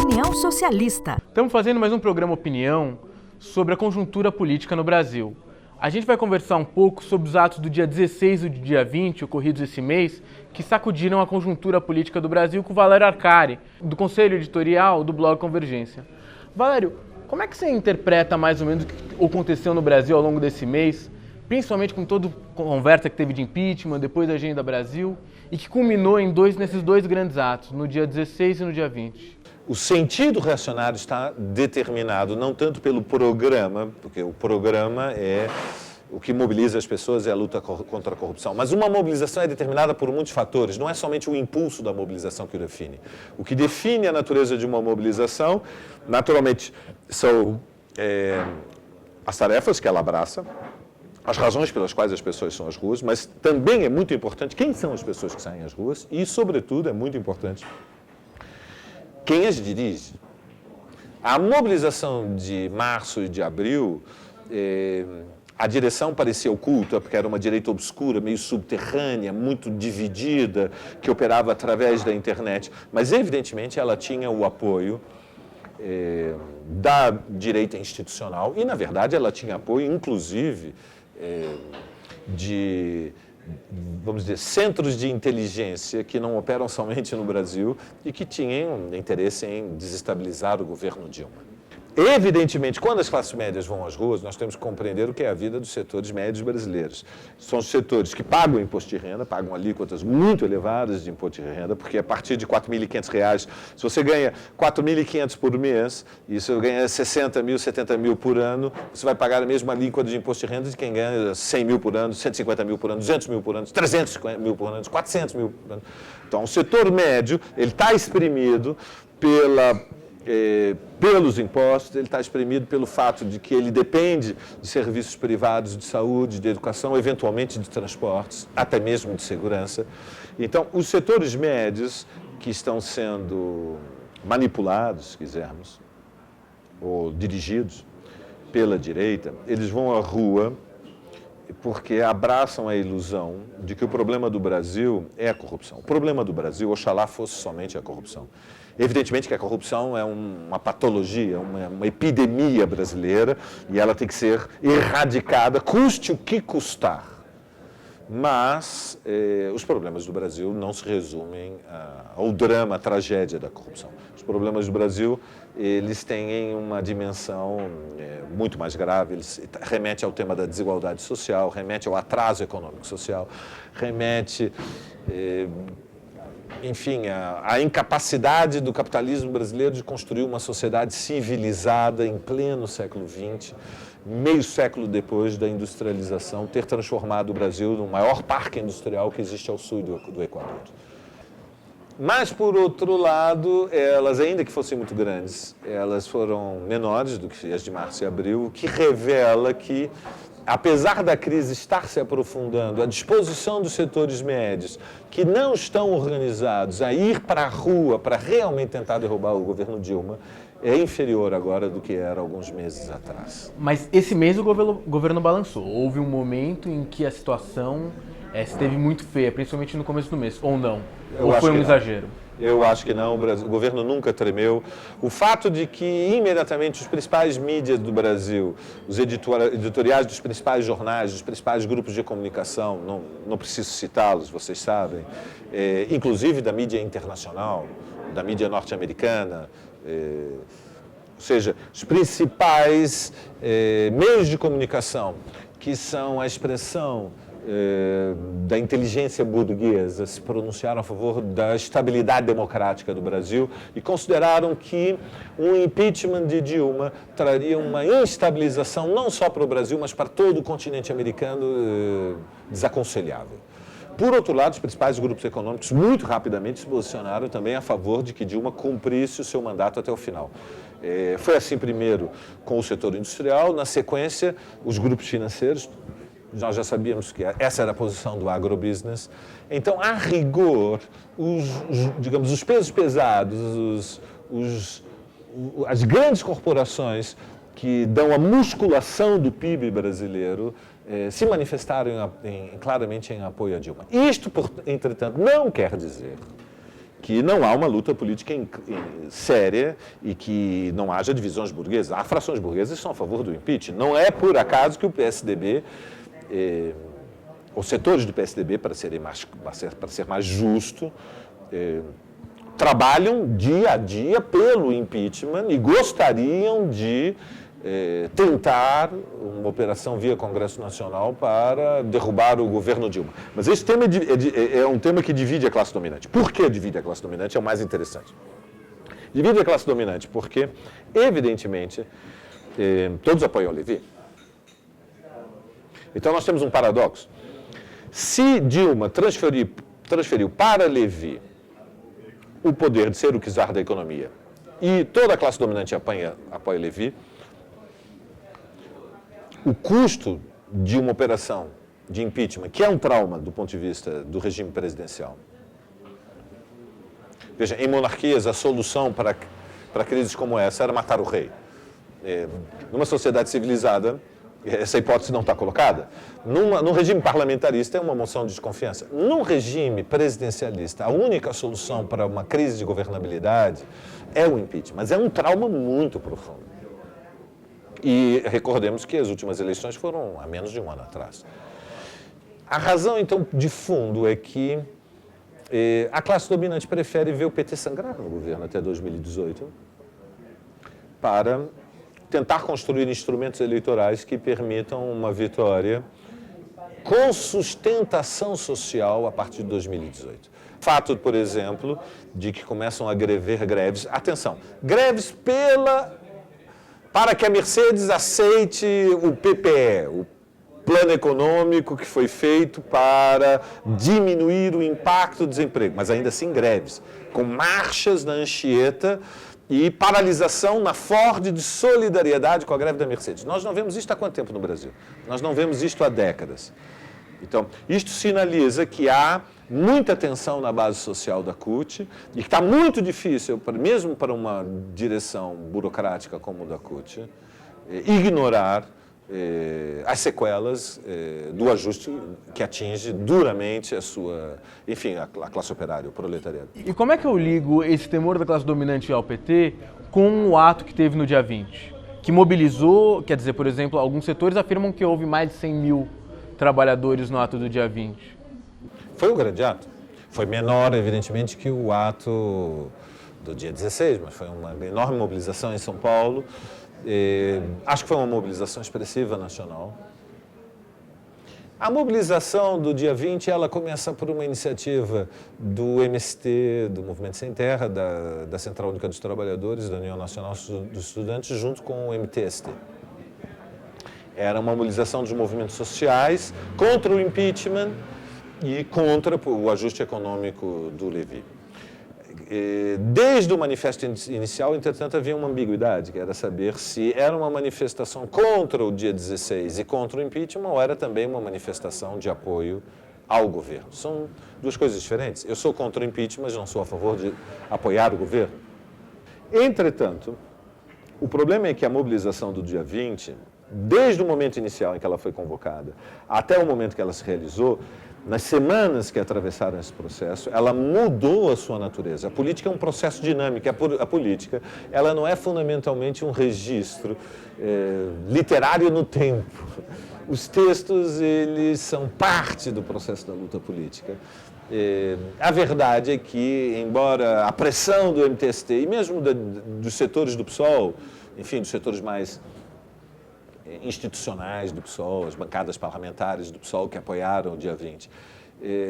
Opinião Socialista. Estamos fazendo mais um programa Opinião sobre a conjuntura política no Brasil. A gente vai conversar um pouco sobre os atos do dia 16 e do dia 20, ocorridos esse mês, que sacudiram a conjuntura política do Brasil, com o Valério Arcari, do Conselho Editorial do blog Convergência. Valério, como é que você interpreta mais ou menos o que aconteceu no Brasil ao longo desse mês, principalmente com toda a conversa que teve de impeachment, depois da Agenda Brasil, e que culminou nesses dois grandes atos, no dia 16 e no dia 20? O sentido reacionário está determinado não tanto pelo programa, porque o programa é o que mobiliza as pessoas, é a luta contra a corrupção, mas uma mobilização é determinada por muitos fatores, não é somente o impulso da mobilização que o define. O que define a natureza de uma mobilização, naturalmente, são as tarefas que ela abraça, as razões pelas quais as pessoas são às ruas, mas também é muito importante quem são as pessoas que saem às ruas e, sobretudo, é muito importante quem as dirige. A mobilização de março e de abril, a direção parecia oculta, porque era uma direita obscura, meio subterrânea, muito dividida, que operava através da internet, mas evidentemente ela tinha o apoio da direita institucional e, na verdade, ela tinha apoio, inclusive, de, vamos dizer, centros de inteligência que não operam somente no Brasil e que tinham interesse em desestabilizar o governo Dilma. Evidentemente, quando as classes médias vão às ruas, nós temos que compreender o que é a vida dos setores médios brasileiros. São os setores que pagam imposto de renda, pagam alíquotas muito elevadas de imposto de renda, porque a partir de R$ 4.500, se você ganha R$ 4.500 por mês e se você ganha 60 mil, 70 mil por ano, você vai pagar a mesma alíquota de imposto de renda de quem ganha 100 mil por ano, 150 mil por ano, 200 mil por ano, 300 mil por ano, 400 mil por ano. Então, o setor médio, ele está exprimido pelos impostos, ele está exprimido pelo fato de que ele depende de serviços privados de saúde, de educação, eventualmente de transportes, até mesmo de segurança. Então, os setores médios que estão sendo manipulados, se quisermos, ou dirigidos pela direita, eles vão à rua porque abraçam a ilusão de que o problema do Brasil é a corrupção. O problema do Brasil, oxalá, fosse somente a corrupção. Evidentemente que a corrupção é uma patologia, uma epidemia brasileira e ela tem que ser erradicada, custe o que custar. Mas os problemas do Brasil não se resumem ao drama, à tragédia da corrupção. Os problemas do Brasil, eles têm uma dimensão muito mais grave, eles remetem ao tema da desigualdade social, remete ao atraso econômico-social, remete, enfim, a incapacidade do capitalismo brasileiro de construir uma sociedade civilizada em pleno século XX, meio século depois da industrialização, ter transformado o Brasil no maior parque industrial que existe ao sul do Equador. Mas, por outro lado, elas, ainda que fossem muito grandes, elas foram menores do que as de março e abril, o que revela que, apesar da crise estar se aprofundando, a disposição dos setores médios, que não estão organizados a ir para a rua para realmente tentar derrubar o governo Dilma, é inferior agora do que era alguns meses atrás. Mas esse mês o governo balançou. Houve um momento em que a situação esteve muito feia, principalmente no começo do mês, ou não? Ou foi um exagero? Eu acho que não, o governo nunca tremeu. O fato de que imediatamente os principais mídias do Brasil, os editoriais dos principais jornais, dos principais grupos de comunicação, não preciso citá-los, vocês sabem, inclusive da mídia internacional, da mídia norte-americana, ou seja, os principais meios de comunicação, que são a expressão da inteligência burguesa, se pronunciaram a favor da estabilidade democrática do Brasil e consideraram que um impeachment de Dilma traria uma instabilização não só para o Brasil, mas para todo o continente americano desaconselhável. Por outro lado, os principais grupos econômicos muito rapidamente se posicionaram também a favor de que Dilma cumprisse o seu mandato até o final. Foi assim primeiro com o setor industrial, na sequência os grupos financeiros. Nós já sabíamos que essa era a posição do agrobusiness. Então, a rigor, digamos, os pesos pesados, as grandes corporações que dão a musculação do PIB brasileiro se manifestaram claramente em apoio a Dilma. Isto, entretanto, não quer dizer que não há uma luta política séria e que não haja divisões burguesas. Há frações burguesas que são a favor do impeachment. Não é por acaso que o PSDB, os setores do PSDB, para ser mais justo, trabalham dia a dia pelo impeachment e gostariam de tentar uma operação via Congresso Nacional para derrubar o governo Dilma. Mas esse tema é um tema que divide a classe dominante. Por que divide a classe dominante? É o mais interessante. Divide a classe dominante porque, evidentemente, todos apoiam o Lévy. Então nós temos um paradoxo. Se Dilma transferiu para Lévy o poder de ser o czar da economia e toda a classe dominante apoia Lévy, o custo de uma operação de impeachment, que é um trauma do ponto de vista do regime presidencial. Veja, em monarquias, a solução para crises como essa era matar o rei. Numa sociedade civilizada, essa hipótese não está colocada. Num regime parlamentarista, é uma moção de desconfiança. Num regime presidencialista, a única solução para uma crise de governabilidade é o impeachment. Mas é um trauma muito profundo. E recordemos que as últimas eleições foram há menos de um ano atrás. A razão, então, de fundo é que a classe dominante prefere ver o PT sangrar no governo até 2018 para tentar construir instrumentos eleitorais que permitam uma vitória com sustentação social a partir de 2018. Fato, por exemplo, de que começam a haver greves. Atenção, greves para que a Mercedes aceite o PPE, o plano econômico que foi feito para diminuir o impacto do desemprego, mas ainda assim greves, com marchas na Anchieta e paralisação na Ford de solidariedade com a greve da Mercedes. Nós não vemos isto há quanto tempo no Brasil? Nós não vemos isto há décadas. Então, isto sinaliza que há muita tensão na base social da CUT e que está muito difícil, mesmo para uma direção burocrática como o da CUT, ignorar as sequelas do ajuste que atinge duramente a classe operária, o proletariado. E como é que eu ligo esse temor da classe dominante ao PT com o ato que teve no dia 20? Que mobilizou, quer dizer, por exemplo, alguns setores afirmam que houve mais de 100 mil trabalhadores no ato do dia 20. Foi um grande ato. Foi menor, evidentemente, que o ato do dia 16, mas foi uma enorme mobilização em São Paulo. Acho que foi uma mobilização expressiva nacional. A mobilização do dia 20, ela começa por uma iniciativa do MST, do Movimento Sem Terra, da Central Única dos Trabalhadores, da União Nacional dos Estudantes, junto com o MTST. Era uma mobilização dos movimentos sociais contra o impeachment e contra o ajuste econômico do Lévy. Desde o manifesto inicial, entretanto, havia uma ambiguidade, que era saber se era uma manifestação contra o dia 16 e contra o impeachment ou era também uma manifestação de apoio ao governo. São duas coisas diferentes. Eu sou contra o impeachment, mas não sou a favor de apoiar o governo. Entretanto, o problema é que a mobilização do dia 20, desde o momento inicial em que ela foi convocada até o momento que ela se realizou, nas semanas que atravessaram esse processo, ela mudou a sua natureza. A política é um processo dinâmico. A política, ela não é fundamentalmente um registro literário no tempo. Os textos, eles são parte do processo da luta política. A verdade é que, embora a pressão do MTST e mesmo dos setores do PSOL, enfim, dos setores mais institucionais do PSOL, as bancadas parlamentares do PSOL que apoiaram o dia 20.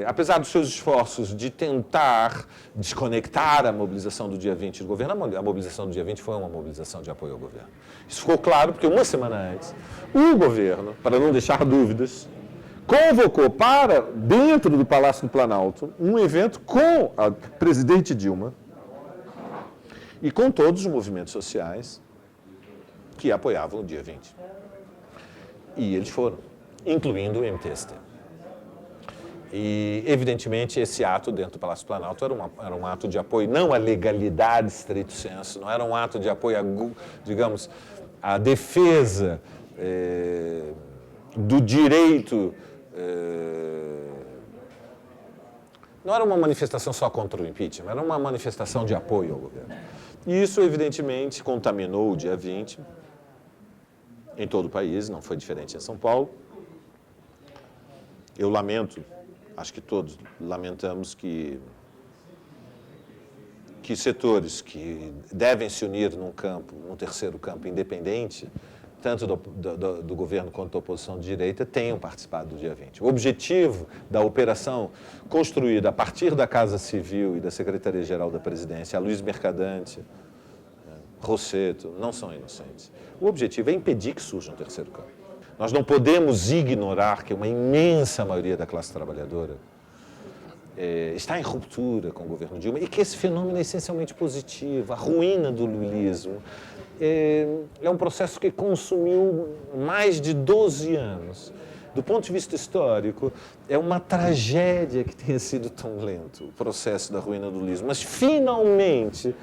Apesar dos seus esforços de tentar desconectar a mobilização do dia 20 do governo, a mobilização do dia 20 foi uma mobilização de apoio ao governo. Isso ficou claro porque uma semana antes, o governo, para não deixar dúvidas, convocou para dentro do Palácio do Planalto um evento com a presidente Dilma e com todos os movimentos sociais que apoiavam o dia 20. E eles foram, incluindo o MTST. E, evidentemente, esse ato dentro do Palácio do Planalto era um ato de apoio, não à legalidade stricto sensu, não era um ato de apoio, digamos, à defesa do direito Não era uma manifestação só contra o impeachment, era uma manifestação de apoio ao governo. E isso, evidentemente, contaminou o dia 20 em todo o país, não foi diferente em São Paulo. Eu lamento, acho que todos lamentamos que setores que devem se unir num terceiro campo independente, tanto do governo quanto da oposição de direita, tenham participado do dia 20. O objetivo da operação construída a partir da Casa Civil e da Secretaria-Geral da Presidência, a Luiz Mercadante, Rosseto, não são inocentes. O objetivo é impedir que surja um terceiro campo. Nós não podemos ignorar que uma imensa maioria da classe trabalhadora está em ruptura com o governo Dilma e que esse fenômeno é essencialmente positivo. A ruína do lulismo é um processo que consumiu mais de 12 anos. Do ponto de vista histórico, é uma tragédia que tenha sido tão lento o processo da ruína do lulismo. Mas, finalmente,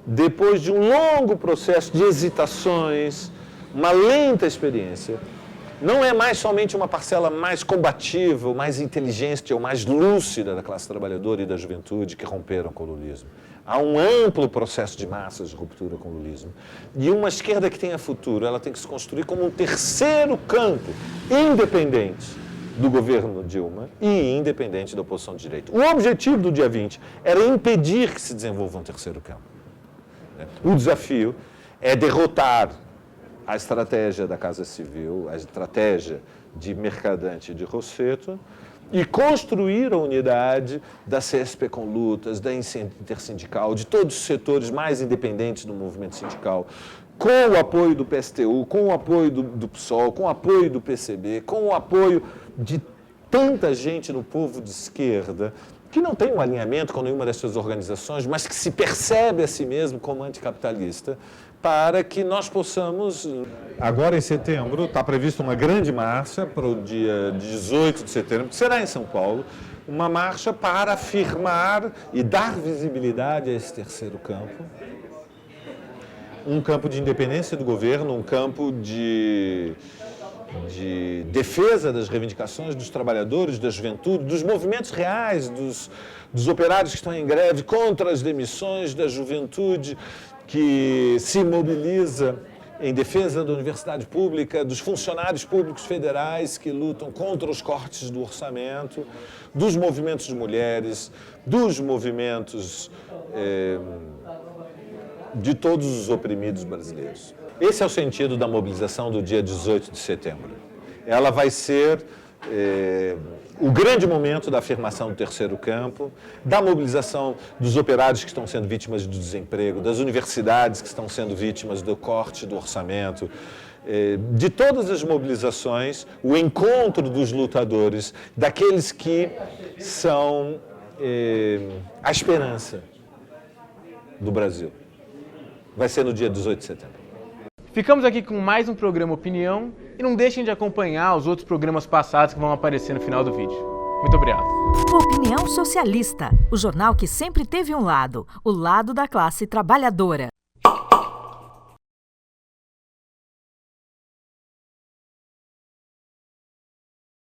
depois de um longo processo de hesitações, uma lenta experiência, não é mais somente uma parcela mais combativa, ou mais inteligente, ou mais lúcida da classe trabalhadora e da juventude que romperam com o lulismo. Há um amplo processo de massas de ruptura com o lulismo. E uma esquerda que tenha futuro, ela tem que se construir como um terceiro campo, independente do governo Dilma e independente da oposição de direita. O objetivo do dia 20 era impedir que se desenvolva um terceiro campo. O desafio é derrotar a estratégia da Casa Civil, a estratégia de Mercadante e de Rosseto, e construir a unidade da CSP com lutas, da Intersindical, de todos os setores mais independentes do movimento sindical, com o apoio do PSTU, com o apoio do PSOL, com o apoio do PCB, com o apoio de tanta gente no povo de esquerda, que não tem um alinhamento com nenhuma dessas organizações, mas que se percebe a si mesmo como anticapitalista, para que nós possamos... Agora, em setembro, está prevista uma grande marcha para o dia 18 de setembro, que será em São Paulo, uma marcha para afirmar e dar visibilidade a esse terceiro campo. Um campo de independência do governo, um campo de defesa das reivindicações dos trabalhadores, da juventude, dos movimentos reais, dos operários que estão em greve, contra as demissões, da juventude que se mobiliza em defesa da universidade pública, dos funcionários públicos federais que lutam contra os cortes do orçamento, dos movimentos de mulheres, dos movimentos de todos os oprimidos brasileiros. Esse é o sentido da mobilização do dia 18 de setembro. Ela vai ser o grande momento da afirmação do terceiro campo, da mobilização dos operários que estão sendo vítimas do desemprego, das universidades que estão sendo vítimas do corte do orçamento, de todas as mobilizações, o encontro dos lutadores, daqueles que são a esperança do Brasil. Vai ser no dia 18 de setembro. Ficamos aqui com mais um programa Opinião e não deixem de acompanhar os outros programas passados que vão aparecer no final do vídeo. Muito obrigado. Opinião Socialista, o jornal que sempre teve um lado, o lado da classe trabalhadora.